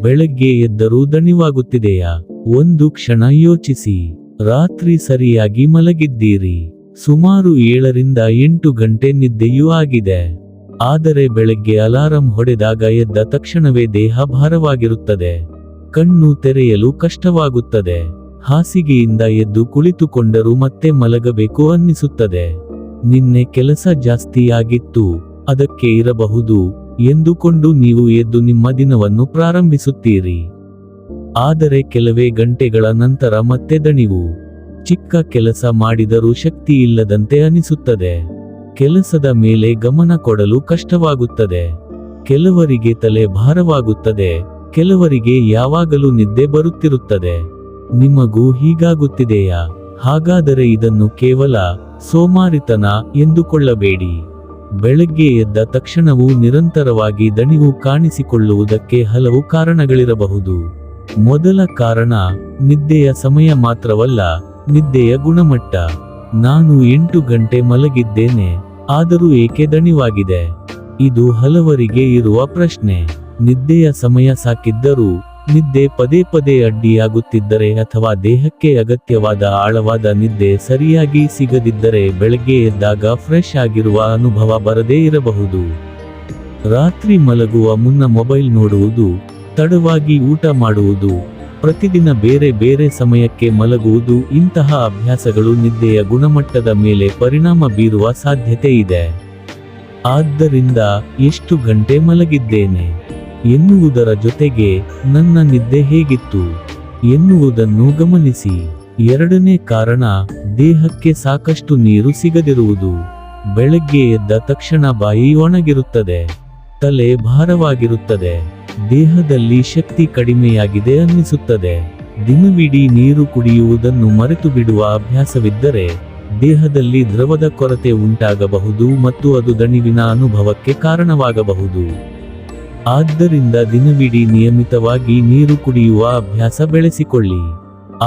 ಬೆಳಗ್ಗೆ ಎದ್ದರೂ ದಣಿವಾಗುತ್ತಿದೆಯಾ? ಒಂದು ಕ್ಷಣ ಯೋಚಿಸಿ. ರಾತ್ರಿ ಸರಿಯಾಗಿ ಮಲಗಿದ್ದೀರಿ. ಸುಮಾರು 7ರಿಂದ 8 ಗಂಟೆ ನಿದ್ದೆಯೂ ಆಗಿದೆ. ಆದರೆ ಬೆಳಗ್ಗೆ ಅಲಾರಂ ಹೊಡೆದಾಗ ಎದ್ದ ತಕ್ಷಣವೇ ದೇಹ ಭಾರವಾಗಿರುತ್ತದೆ. ಕಣ್ಣು ತೆರೆಯಲು ಕಷ್ಟವಾಗುತ್ತದೆ. ಹಾಸಿಗೆಯಿಂದ ಎದ್ದು ಕುಳಿತುಕೊಂಡರೂ ಮತ್ತೆ ಮಲಗಬೇಕು ಅನ್ನಿಸುತ್ತದೆ. ನಿನ್ನೆ ಕೆಲಸ ಜಾಸ್ತಿ ಆಗಿತ್ತು, ಅದಕ್ಕೆ ಇರಬಹುದು ಎಂದುಕೊಂಡು ನೀವು ಎದ್ದು ನಿಮ್ಮ ದಿನವನ್ನು ಪ್ರಾರಂಭಿಸುತ್ತೀರಿ. ಆದರೆ ಕೆಲವೇ ಗಂಟೆಗಳ ನಂತರ ಮತ್ತೆ ದಣಿವು. ಚಿಕ್ಕ ಕೆಲಸ ಮಾಡಿದರೂ ಶಕ್ತಿ ಇಲ್ಲದಂತೆ ಅನಿಸುತ್ತದೆ. ಕೆಲಸದ ಮೇಲೆ ಗಮನ ಕೊಡಲು ಕಷ್ಟವಾಗುತ್ತದೆ. ಕೆಲವರಿಗೆ ತಲೆ ಭಾರವಾಗುತ್ತದೆ, ಕೆಲವರಿಗೆ ಯಾವಾಗಲೂ ನಿದ್ದೆ ಬರುತ್ತಿರುತ್ತದೆ. ನಿಮಗೂ ಹೀಗಾಗುತ್ತಿದೆಯಾ? ಹಾಗಾದರೆ ಇದನ್ನು ಕೇವಲ ಸೋಮಾರಿತನ ಎಂದುಕೊಳ್ಳಬೇಡಿ. ಬೆಳಗ್ಗೆ ಎದ್ದ ತಕ್ಷಣವೂ ನಿರಂತರವಾಗಿ ದಣಿವು ಕಾಣಿಸಿಕೊಳ್ಳುವುದಕ್ಕೆ ಹಲವು ಕಾರಣಗಳಿರಬಹುದು. ಮೊದಲ ಕಾರಣ ನಿದ್ದೆಯ ಸಮಯ ಮಾತ್ರವಲ್ಲ, ನಿದ್ದೆಯ ಗುಣಮಟ್ಟ. ನಾನು 8 ಗಂಟೆ ಮಲಗಿದ್ದೇನೆ, ಆದರೂ ಏಕೆ ದಣಿವಾಗಿದೆ? ಇದು ಹಲವರಿಗೆ ಇರುವ ಪ್ರಶ್ನೆ. ನಿದ್ದೆಯ ಸಮಯ ಸಾಕಿದ್ದರೂ ನಿದ್ದೆ ಪದೇ ಪದೇ ಅಡ್ಡಿಯಾಗುತ್ತಿದ್ದರೆ ಅಥವಾ ದೇಹಕ್ಕೆ ಅಗತ್ಯವಾದ ಆಳವಾದ ನಿದ್ದೆ ಸರಿಯಾಗಿ ಸಿಗದಿದ್ದರೆ ಬೆಳಗ್ಗೆ ಎದ್ದಾಗ ಫ್ರೆಶ್ ಆಗಿರುವ ಅನುಭವ ಬರದೇ ಇರಬಹುದು. ರಾತ್ರಿ ಮಲಗುವ ಮುನ್ನ ಮೊಬೈಲ್ ನೋಡುವುದು, ತಡವಾಗಿ ಊಟ ಮಾಡುವುದು, ಪ್ರತಿದಿನ ಬೇರೆ ಬೇರೆ ಸಮಯಕ್ಕೆ ಮಲಗುವುದು ಇಂತಹ ಅಭ್ಯಾಸಗಳು ನಿದ್ದೆಯ ಗುಣಮಟ್ಟದ ಮೇಲೆ ಪರಿಣಾಮ ಬೀರುವ ಸಾಧ್ಯತೆ ಇದೆ. ಆದ್ದರಿಂದ ಎಷ್ಟು ಗಂಟೆ ಮಲಗಿದ್ದೇನೆ ಎನ್ನುವುದರ ಜೊತೆಗೆ ನನ್ನ ನಿದ್ದೆ ಹೇಗಿತ್ತು ಎನ್ನುವುದನ್ನು ಗಮನಿಸಿ. ಎರಡನೇ ಕಾರಣ ದೇಹಕ್ಕೆ ಸಾಕಷ್ಟು ನೀರು ಸಿಗದಿರುವುದು. ಬೆಳಗ್ಗೆ ಎದ್ದ ತಕ್ಷಣ ಬಾಯಿ ಒಣಗಿರುತ್ತದೆ, ತಲೆ ಭಾರವಾಗಿರುತ್ತದೆ, ದೇಹದಲ್ಲಿ ಶಕ್ತಿ ಕಡಿಮೆಯಾಗಿದೆ ಅನ್ನಿಸುತ್ತದೆ. ದಿನವಿಡೀ ನೀರು ಕುಡಿಯುವುದನ್ನು ಮರೆತು ಬಿಡುವ ಅಭ್ಯಾಸವಿದ್ದರೆ ದೇಹದಲ್ಲಿ ದ್ರವದ ಕೊರತೆ ಉಂಟಾಗಬಹುದು ಮತ್ತು ಅದು ದಣಿವಿನ ಅನುಭವಕ್ಕೆ ಕಾರಣವಾಗಬಹುದು. ಆದ್ದರಿಂದ ದಿನವಿಡೀ ನಿಯಮಿತವಾಗಿ ನೀರು ಕುಡಿಯುವ ಅಭ್ಯಾಸ ಬೆಳೆಸಿಕೊಳ್ಳಿ.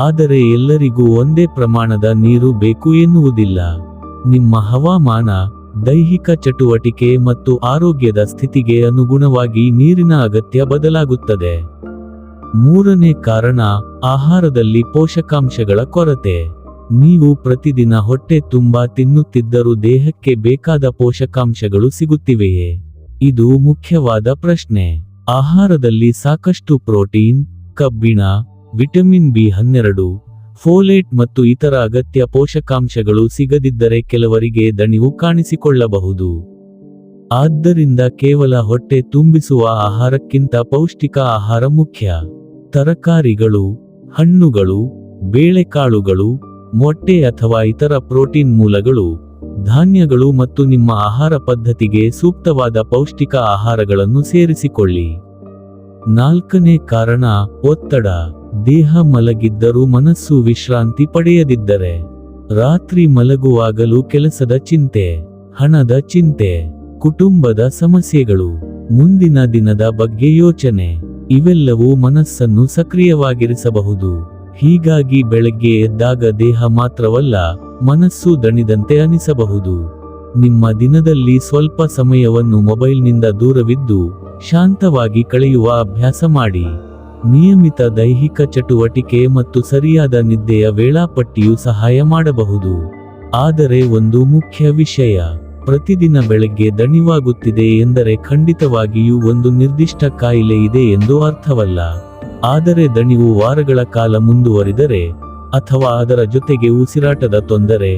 ಆದರೆ ಎಲ್ಲರಿಗೂ ಒಂದೇ ಪ್ರಮಾಣದ ನೀರು ಬೇಕು ಎನ್ನುವುದಿಲ್ಲ. ನಿಮ್ಮ ಹವಾಮಾನ, ದೈಹಿಕ ಚಟುವಟಿಕೆ ಮತ್ತು ಆರೋಗ್ಯದ ಸ್ಥಿತಿಗೆ ಅನುಗುಣವಾಗಿ ನೀರಿನ ಅಗತ್ಯ ಬದಲಾಗುತ್ತದೆ. ಮೂರನೇ ಕಾರಣ ಆಹಾರದಲ್ಲಿ ಪೋಷಕಾಂಶಗಳ ಕೊರತೆ. ನೀವು ಪ್ರತಿದಿನ ಹೊಟ್ಟೆ ತುಂಬಾ ತಿನ್ನುತ್ತಿದ್ದರೂ ದೇಹಕ್ಕೆ ಬೇಕಾದ ಪೋಷಕಾಂಶಗಳು ಸಿಗುತ್ತಿವೆಯೇ? ಇದು ಮುಖ್ಯವಾದ ಪ್ರಶ್ನೆ. ಆಹಾರದಲ್ಲಿ ಸಾಕಷ್ಟು ಪ್ರೋಟೀನ್, ಕಬ್ಬಿಣ, ವಿಟಮಿನ್ B12, ಫೋಲೇಟ್ ಮತ್ತು ಇತರ ಅಗತ್ಯ ಪೋಷಕಾಂಶಗಳು ಸಿಗದಿದ್ದರೆ ಕೆಲವರಿಗೆ ದಣಿವು ಕಾಣಿಸಿಕೊಳ್ಳಬಹುದು. ಆದ್ದರಿಂದ ಕೇವಲ ಹೊಟ್ಟೆ ತುಂಬಿಸುವ ಆಹಾರಕ್ಕಿಂತ ಪೌಷ್ಟಿಕ ಆಹಾರ ಮುಖ್ಯ. ತರಕಾರಿಗಳು, ಹಣ್ಣುಗಳು, ಬೇಳೆಕಾಳುಗಳು, ಮೊಟ್ಟೆ ಅಥವಾ ಇತರ ಪ್ರೋಟೀನ್ ಮೂಲಗಳು, ಧಾನ್ಯಗಳು ಮತ್ತು ನಿಮ್ಮ ಆಹಾರ ಪದ್ಧತಿಗೆ ಸೂಕ್ತವಾದ ಪೌಷ್ಟಿಕ ಆಹಾರಗಳನ್ನು ಸೇರಿಸಿಕೊಳ್ಳಿ. ನಾಲ್ಕನೇ ಕಾರಣ ಒತ್ತಡ. ದೇಹ ಮಲಗಿದ್ದರೂ ಮನಸ್ಸು ವಿಶ್ರಾಂತಿ ಪಡೆಯದಿದ್ದರೆ, ರಾತ್ರಿ ಮಲಗುವಾಗಲೂ ಕೆಲಸದ ಚಿಂತೆ, ಹಣದ ಚಿಂತೆ, ಕುಟುಂಬದ ಸಮಸ್ಯೆಗಳು, ಮುಂದಿನ ದಿನದ ಬಗ್ಗೆ ಯೋಚನೆ, ಇವೆಲ್ಲವೂ ಮನಸ್ಸನ್ನು ಸಕ್ರಿಯವಾಗಿರಿಸಬಹುದು. ಹೀಗಾಗಿ ಬೆಳಗ್ಗೆ ಎದ್ದಾಗ ದೇಹ ಮಾತ್ರವಲ್ಲ, ಮನಸ್ಸು ದಣಿದಂತೆ ಅನಿಸಬಹುದು. ನಿಮ್ಮ ದಿನದಲ್ಲಿ ಸ್ವಲ್ಪ ಸಮಯವನ್ನು ಮೊಬೈಲ್ನಿಂದ ದೂರವಿದ್ದು ಶಾಂತವಾಗಿ ಕಳೆಯುವ ಅಭ್ಯಾಸ ಮಾಡಿ. ನಿಯಮಿತ ದೈಹಿಕ ಚಟುವಟಿಕೆ ಮತ್ತು ಸರಿಯಾದ ನಿದ್ದೆಯ ವೇಳಾಪಟ್ಟಿಯು ಸಹಾಯ ಮಾಡಬಹುದು. ಆದರೆ ಒಂದು ಮುಖ್ಯ ವಿಷಯ, ಪ್ರತಿದಿನ ಬೆಳಗ್ಗೆ ದಣಿವಾಗುತ್ತಿದೆ ಎಂದರೆ ಖಂಡಿತವಾಗಿಯೂ ಒಂದು ನಿರ್ದಿಷ್ಟ ಕಾಯಿಲೆ ಇದೆ ಎಂದು ಅರ್ಥವಲ್ಲ. ಆದರೆ ದಣಿವು ವಾರಗಳ ಕಾಲ ಮುಂದುವರಿದರೆ ಅಥವಾ ಅದರ ಜೊತೆಗೆ ಉಸಿರಾಟದ ತೊಂದರೆ,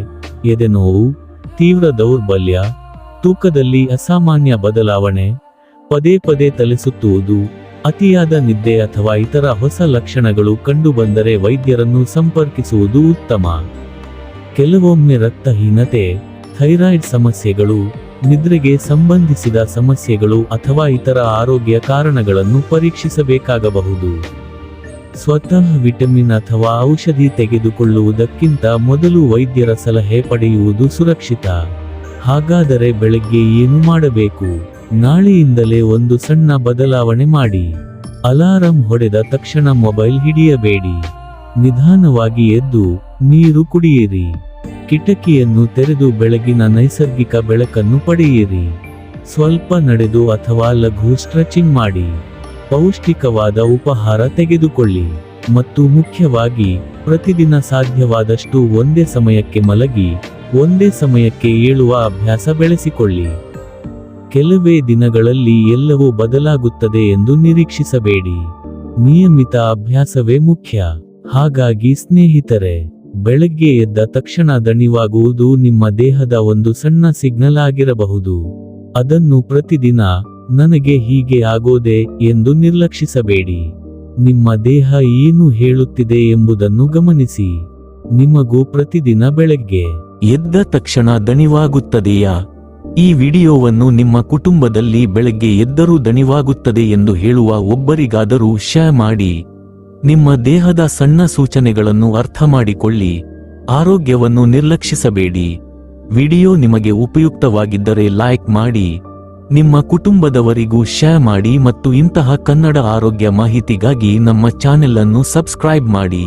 ಎದೆನೋವು, ತೀವ್ರ ದೌರ್ಬಲ್ಯ, ತೂಕದಲ್ಲಿ ಅಸಾಮಾನ್ಯ ಬದಲಾವಣೆ, ಪದೇ ಪದೇ ತಲೆಸುತ್ತುವುದು, ಅತಿಯಾದ ನಿದ್ದೆ ಅಥವಾ ಇತರ ಹೊಸ ಲಕ್ಷಣಗಳು ಕಂಡುಬಂದರೆ ವೈದ್ಯರನ್ನು ಸಂಪರ್ಕಿಸುವುದು ಉತ್ತಮ. ಕೆಲವೊಮ್ಮೆ ರಕ್ತಹೀನತೆ, ಥೈರಾಯ್ಡ್ ಸಮಸ್ಯೆಗಳು, ನಿದ್ರೆಗೆ ಸಂಬಂಧಿಸಿದ ಸಮಸ್ಯೆಗಳು ಅಥವಾ ಇತರ ಆರೋಗ್ಯ ಕಾರಣಗಳನ್ನು ಪರೀಕ್ಷಿಸಬೇಕಾಗಬಹುದು. ಸ್ವತಃ ವಿಟಮಿನ್ ಅಥವಾ ಔಷಧಿ ತೆಗೆದುಕೊಳ್ಳುವುದಕ್ಕಿಂತ ಮೊದಲು ವೈದ್ಯರ ಸಲಹೆ ಪಡೆಯುವುದು ಸುರಕ್ಷಿತ. ಹಾಗಾದರೆ ಬೆಳಗ್ಗೆ ಏನು ಮಾಡಬೇಕು? ನಾಳೆಯಿಂದಲೇ ಒಂದು ಸಣ್ಣ ಬದಲಾವಣೆ ಮಾಡಿ. ಅಲಾರಂ ಹೊಡೆದ ತಕ್ಷಣ ಮೊಬೈಲ್ ಹಿಡಿಯಬೇಡಿ. ನಿಧಾನವಾಗಿ ಎದ್ದು ನೀರು ಕುಡಿಯಿರಿ. ಕಿಟಕಿಯನ್ನು ತೆರೆದು ಬೆಳಗಿನ ನೈಸರ್ಗಿಕ ಬೆಳಕನ್ನು ಪಡೆಯಿರಿ. ಸ್ವಲ್ಪ ನಡೆದು ಅಥವಾ ಲಘು ಸ್ಟ್ರೆಚಿಂಗ್ ಮಾಡಿ. ಪೌಷ್ಟಿಕವಾದ ಉಪಹಾರ ತೆಗೆದುಕೊಳ್ಳಿ ಮತ್ತು ಮುಖ್ಯವಾಗಿ ಪ್ರತಿದಿನ ಸಾಧ್ಯವಾದಷ್ಟು ಒಂದೇ ಸಮಯಕ್ಕೆ ಮಲಗಿ ಒಂದೇ ಸಮಯಕ್ಕೆ ಏಳುವ ಅಭ್ಯಾಸ ಬೆಳೆಸಿಕೊಳ್ಳಿ. ಕೆಲವೇ ದಿನಗಳಲ್ಲಿ ಎಲ್ಲವೂ ಬದಲಾಗುತ್ತದೆ ಎಂದು ನಿರೀಕ್ಷಿಸಬೇಡಿ. ನಿಯಮಿತ ಅಭ್ಯಾಸವೇ ಮುಖ್ಯ. ಹಾಗಾಗಿ ಸ್ನೇಹಿತರೆ, ಬೆಳಗ್ಗೆ ಎದ್ದ ತಕ್ಷಣ ದಣಿವಾಗುವುದು ನಿಮ್ಮ ದೇಹದ ಒಂದು ಸಣ್ಣ ಸಿಗ್ನಲ್ ಆಗಿರಬಹುದು. ಅದನ್ನು ಪ್ರತಿದಿನ ನನಗೆ ಹೀಗೆ ಆಗೋದೆ ಎಂದು ನಿರ್ಲಕ್ಷಿಸಬೇಡಿ. ನಿಮ್ಮ ದೇಹ ಏನು ಹೇಳುತ್ತಿದೆ ಎಂಬುದನ್ನು ಗಮನಿಸಿ. ನಿಮಗೂ ಪ್ರತಿದಿನ ಬೆಳಗ್ಗೆ ಎದ್ದ ತಕ್ಷಣ ದಣಿವಾಗುತ್ತದೆಯಾ? ಈ ವಿಡಿಯೋವನ್ನು ನಿಮ್ಮ ಕುಟುಂಬದಲ್ಲಿ ಬೆಳಗ್ಗೆ ಎದ್ದರೂ ದಣಿವಾಗುತ್ತದೆ ಎಂದು ಹೇಳುವ ಒಬ್ಬರಿಗಾದರೂ ಶೇರ್ ಮಾಡಿ. ನಿಮ್ಮ ದೇಹದ ಸಣ್ಣ ಸೂಚನೆಗಳನ್ನು ಅರ್ಥ ಮಾಡಿಕೊಳ್ಳಿ. ಆರೋಗ್ಯವನ್ನು ನಿರ್ಲಕ್ಷಿಸಬೇಡಿ. ವಿಡಿಯೋ ನಿಮಗೆ ಉಪಯುಕ್ತವಾಗಿದ್ದರೆ ಲೈಕ್ ಮಾಡಿ, ನಿಮ್ಮ ಕುಟುಂಬದವರಿಗೂ ಶೇರ್ ಮಾಡಿ ಮತ್ತು ಇಂತಹ ಕನ್ನಡ ಆರೋಗ್ಯ ಮಾಹಿತಿಗಾಗಿ ನಮ್ಮ ಚಾನೆಲ್ ಅನ್ನು ಸಬ್ಸ್ಕ್ರೈಬ್ ಮಾಡಿ.